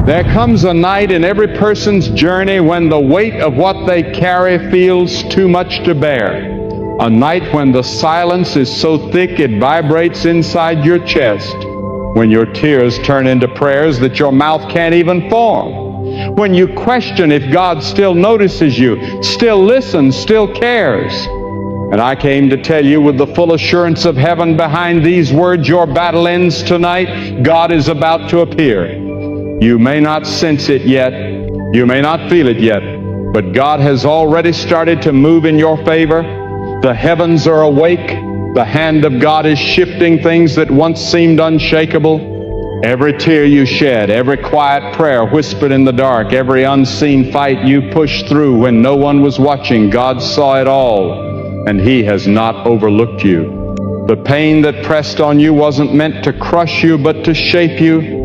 There comes a night in every person's journey when the weight of what they carry feels too much to bear. A night when the silence is so thick it vibrates inside your chest. When your tears turn into prayers that your mouth can't even form. When you question if God still notices you, still listens, still cares. And I came to tell you with the full assurance of heaven behind these words, your battle ends tonight. God is about to appear. You may not sense it yet. You may not feel it yet. But God has already started to move in your favor. The heavens are awake. The hand of God is shifting things that once seemed unshakable. Every tear you shed, every quiet prayer whispered in the dark, every unseen fight you pushed through when no one was watching, God saw it all, and He has not overlooked you. The pain that pressed on you wasn't meant to crush you, but to shape you.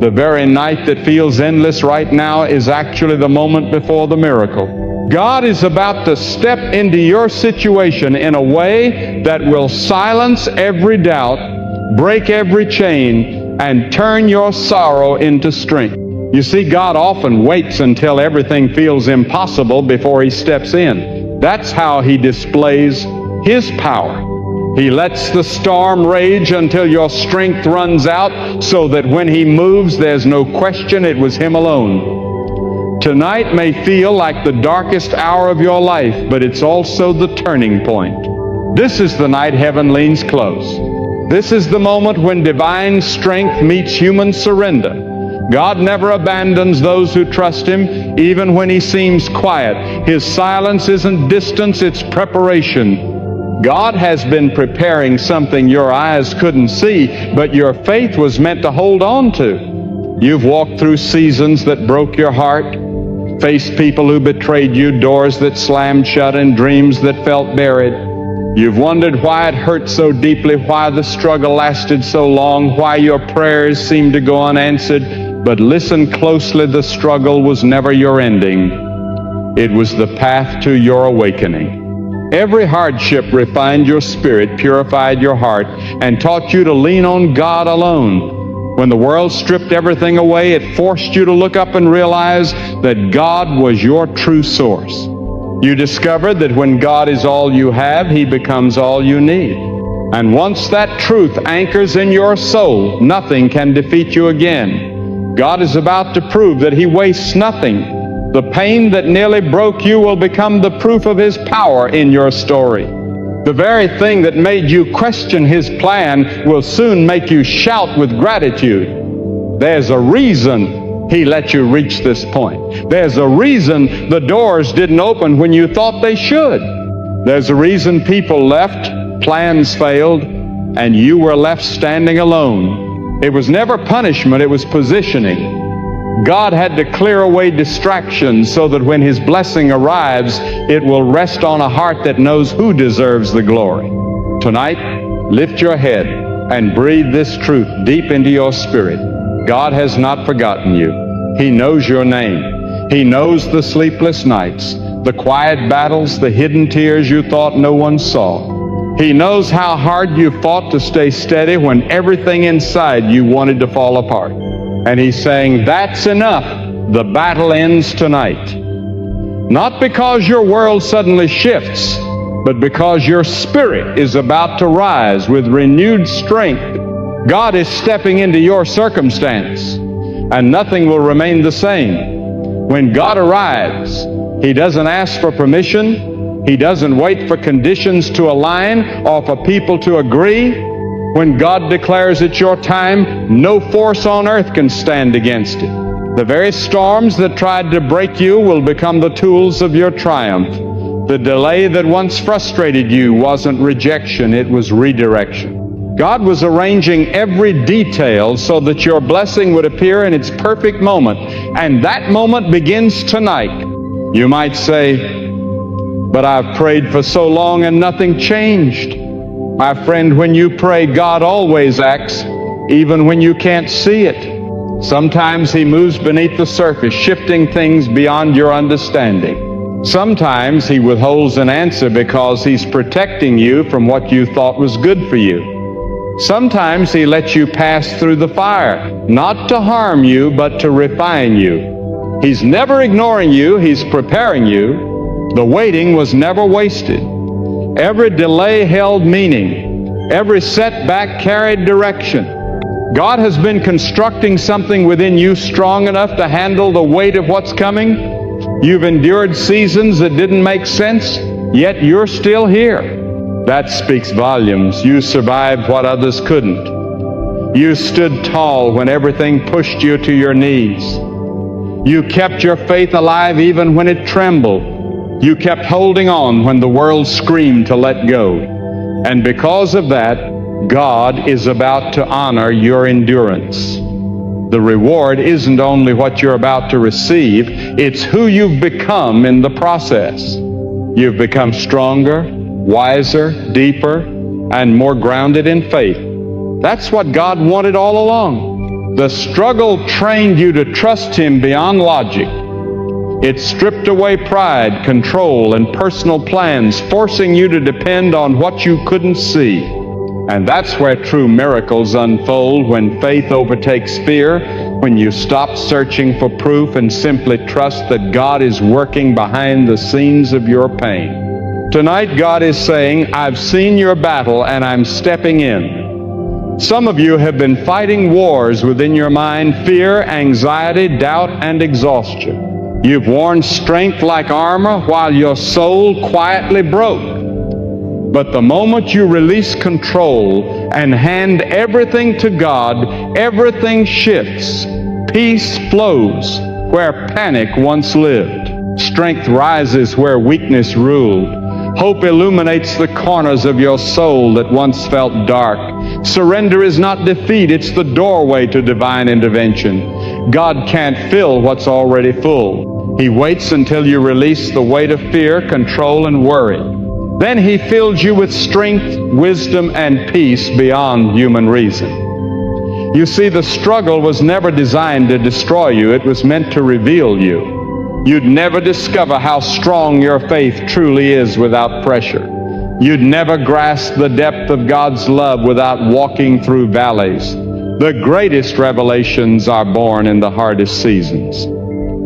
The very night that feels endless right now is actually the moment before the miracle. God is about to step into your situation in a way that will silence every doubt, break every chain, and turn your sorrow into strength. You see, God often waits until everything feels impossible before He steps in. That's how He displays His power. He lets the storm rage until your strength runs out, so that when He moves, there's no question it was Him alone. Tonight may feel like the darkest hour of your life, but it's also the turning point. This is the night heaven leans close. This is the moment when divine strength meets human surrender. God never abandons those who trust Him, even when He seems quiet. His silence isn't distance, it's preparation. God has been preparing something your eyes couldn't see, but your faith was meant to hold on to. You've walked through seasons that broke your heart, faced people who betrayed you, doors that slammed shut, and dreams that felt buried. You've wondered why it hurt so deeply, why the struggle lasted so long, why your prayers seemed to go unanswered. But listen closely, the struggle was never your ending. It was the path to your awakening. Every hardship refined your spirit, purified your heart, and taught you to lean on God alone. When the world stripped everything away, it forced you to look up and realize that God was your true source. You discovered that when God is all you have, He becomes all you need. And once that truth anchors in your soul, nothing can defeat you again. God is about to prove that He wastes nothing. The pain that nearly broke you will become the proof of His power in your story. The very thing that made you question His plan will soon make you shout with gratitude. There's a reason He let you reach this point. There's a reason the doors didn't open when you thought they should. There's a reason people left, plans failed, and you were left standing alone. It was never punishment, it was positioning. God had to clear away distractions so that when His blessing arrives, it will rest on a heart that knows who deserves the glory. Tonight, lift your head and breathe this truth deep into your spirit. God has not forgotten you. He knows your name. He knows the sleepless nights, the quiet battles, the hidden tears you thought no one saw. He knows how hard you fought to stay steady when everything inside you wanted to fall apart. And He's saying, that's enough. The battle ends tonight. Not because your world suddenly shifts, but because your spirit is about to rise with renewed strength. God is stepping into your circumstance, and nothing will remain the same. When God arrives, He doesn't ask for permission. He doesn't wait for conditions to align or for people to agree. When God declares it's your time, no force on earth can stand against it. The very storms that tried to break you will become the tools of your triumph. The delay that once frustrated you wasn't rejection, it was redirection. God was arranging every detail so that your blessing would appear in its perfect moment, and that moment begins tonight. You might say, but I've prayed for so long and nothing changed. My friend, when you pray, God always acts, even when you can't see it. Sometimes He moves beneath the surface, shifting things beyond your understanding. Sometimes He withholds an answer because He's protecting you from what you thought was good for you. Sometimes He lets you pass through the fire, not to harm you, but to refine you. He's never ignoring you. He's preparing you. The waiting was never wasted. Every delay held meaning. Every setback carried direction. God has been constructing something within you strong enough to handle the weight of what's coming. You've endured seasons that didn't make sense, yet you're still here. That speaks volumes. You survived what others couldn't. You stood tall when everything pushed you to your knees. You kept your faith alive even when it trembled. You kept holding on when the world screamed to let go. And because of that, God is about to honor your endurance. The reward isn't only what you're about to receive, it's who you've become in the process. You've become stronger, wiser, deeper, and more grounded in faith. That's what God wanted all along. The struggle trained you to trust Him beyond logic. It stripped away pride, control, and personal plans, forcing you to depend on what you couldn't see. And that's where true miracles unfold, when faith overtakes fear, when you stop searching for proof and simply trust that God is working behind the scenes of your pain. Tonight, God is saying, I've seen your battle and I'm stepping in. Some of you have been fighting wars within your mind: fear, anxiety, doubt, and exhaustion. You've worn strength like armor while your soul quietly broke. But the moment you release control and hand everything to God, everything shifts. Peace flows where panic once lived. Strength rises where weakness ruled. Hope illuminates the corners of your soul that once felt dark. Surrender is not defeat, it's the doorway to divine intervention. God can't fill what's already full. He waits until you release the weight of fear, control, and worry. Then He fills you with strength, wisdom, and peace beyond human reason. You see, the struggle was never designed to destroy you. It was meant to reveal you. You'd never discover how strong your faith truly is without pressure. You'd never grasp the depth of God's love without walking through valleys. The greatest revelations are born in the hardest seasons.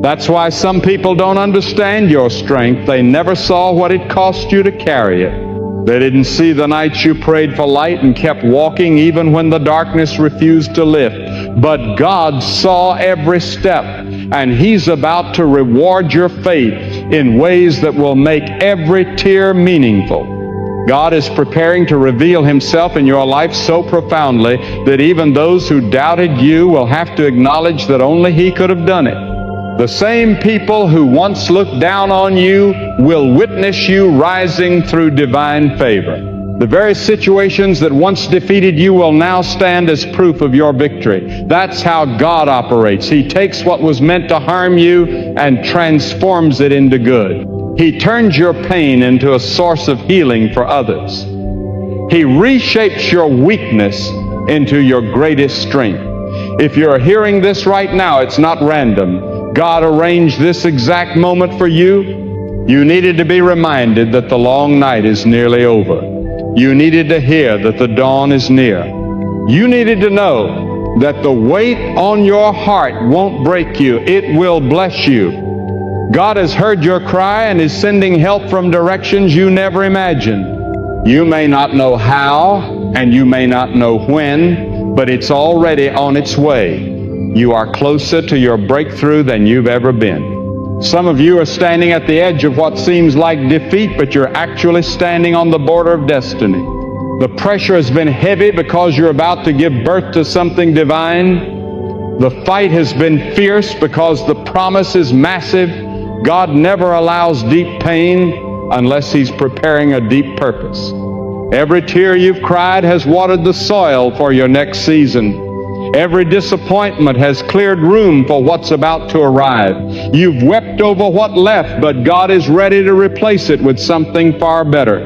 That's why some people don't understand your strength. They never saw what it cost you to carry it. They didn't see the nights you prayed for light and kept walking even when the darkness refused to lift. But God saw every step, and He's about to reward your faith in ways that will make every tear meaningful. God is preparing to reveal Himself in your life so profoundly that even those who doubted you will have to acknowledge that only He could have done it. The same people who once looked down on you will witness you rising through divine favor. The very situations that once defeated you will now stand as proof of your victory. That's how God operates. He takes what was meant to harm you and transforms it into good. He turns your pain into a source of healing for others. He reshapes your weakness into your greatest strength. If you're hearing this right now, it's not random. God arranged this exact moment for you. You needed to be reminded that the long night is nearly over. You needed to hear that the dawn is near. You needed to know that the weight on your heart won't break you. It will bless you. God has heard your cry and is sending help from directions you never imagined. You may not know how, and you may not know when, but it's already on its way. You are closer to your breakthrough than you've ever been. Some of you are standing at the edge of what seems like defeat, but you're actually standing on the border of destiny. The pressure has been heavy because you're about to give birth to something divine. The fight has been fierce because the promise is massive. God never allows deep pain unless He's preparing a deep purpose. Every tear you've cried has watered the soil for your next season. Every disappointment has cleared room for what's about to arrive. You've wept over what left, but God is ready to replace it with something far better.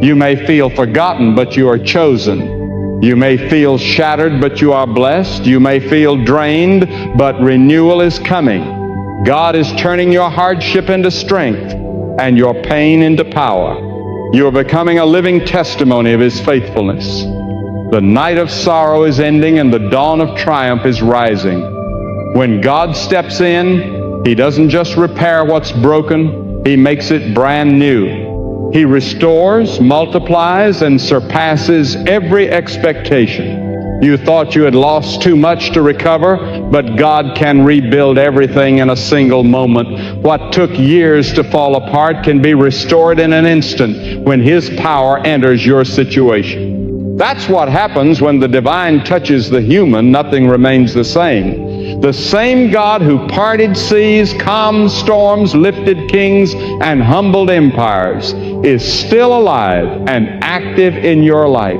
You may feel forgotten, but you are chosen. You may feel shattered, but you are blessed. You may feel drained, but renewal is coming. God is turning your hardship into strength and your pain into power. You are becoming a living testimony of His faithfulness. The night of sorrow is ending and the dawn of triumph is rising. When God steps in, He doesn't just repair what's broken, He makes it brand new. He restores, multiplies, and surpasses every expectation. You thought you had lost too much to recover, but God can rebuild everything in a single moment. What took years to fall apart can be restored in an instant when His power enters your situation. That's what happens when the divine touches the human. Nothing remains the same. The same God who parted seas, calmed storms, lifted kings, and humbled empires is still alive and active in your life.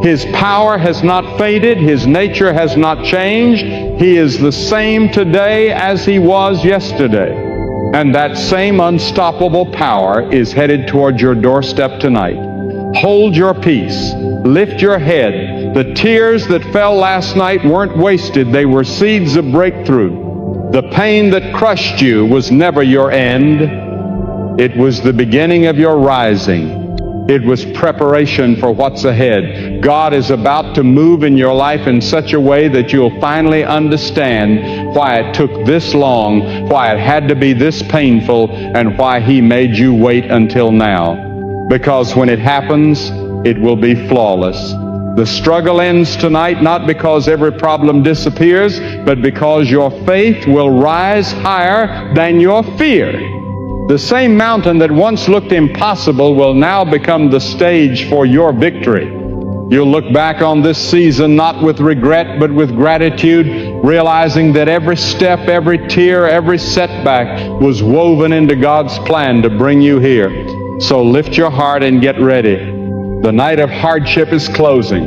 His power has not faded. His nature has not changed. He is the same today as He was yesterday. And that same unstoppable power is headed toward your doorstep tonight. Hold your peace. Lift your head. The tears that fell last night weren't wasted. They were seeds of breakthrough. The pain that crushed you was never your end. It was the beginning of your rising. It was preparation for what's ahead. God is about to move in your life in such a way that you'll finally understand why it took this long, why it had to be this painful, and why He made you wait until now. Because when it happens, it will be flawless. The struggle ends tonight not because every problem disappears, but because your faith will rise higher than your fear. The same mountain that once looked impossible will now become the stage for your victory. You'll look back on this season not with regret, but with gratitude, realizing that every step, every tear, every setback was woven into God's plan to bring you here. So lift your heart and get ready. The night of hardship is closing,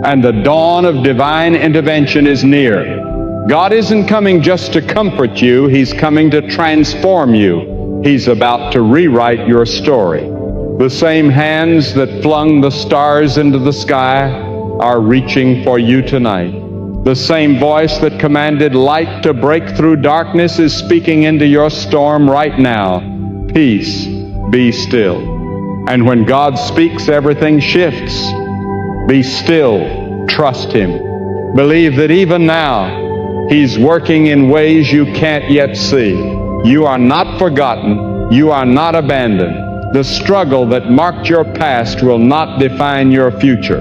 and the dawn of divine intervention is near. God isn't coming just to comfort you. He's coming to transform you. He's about to rewrite your story. The same hands that flung the stars into the sky are reaching for you tonight. The same voice that commanded light to break through darkness is speaking into your storm right now. Peace, be still. And when God speaks, everything shifts. Be still. Trust Him. Believe that even now, He's working in ways you can't yet see. You are not forgotten. You are not abandoned. The struggle that marked your past will not define your future.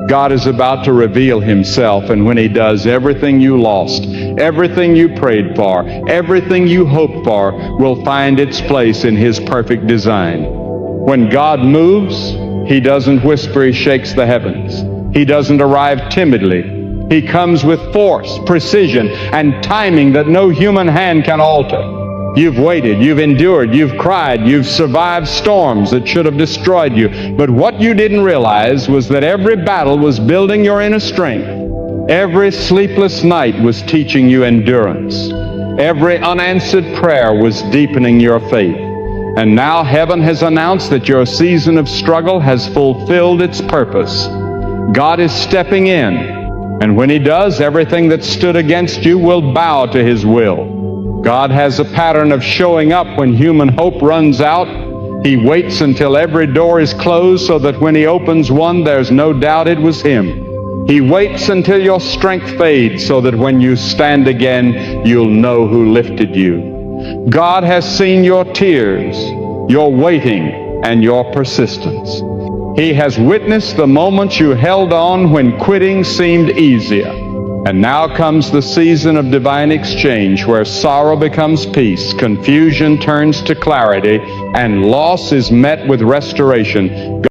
God is about to reveal Himself, and when He does, everything you lost, everything you prayed for, everything you hoped for will find its place in His perfect design. When God moves, He doesn't whisper, He shakes the heavens. He doesn't arrive timidly. He comes with force, precision, and timing that no human hand can alter. You've waited, you've endured, you've cried, you've survived storms that should have destroyed you. But what you didn't realize was that every battle was building your inner strength. Every sleepless night was teaching you endurance. Every unanswered prayer was deepening your faith. And now heaven has announced that your season of struggle has fulfilled its purpose. God is stepping in, and when He does, everything that stood against you will bow to His will. God has a pattern of showing up when human hope runs out. He waits until every door is closed so that when He opens one, there's no doubt it was Him. He waits until your strength fades so that when you stand again, you'll know who lifted you. God has seen your tears, your waiting, and your persistence. He has witnessed the moments you held on when quitting seemed easier. And now comes the season of divine exchange, where sorrow becomes peace, confusion turns to clarity, and loss is met with restoration.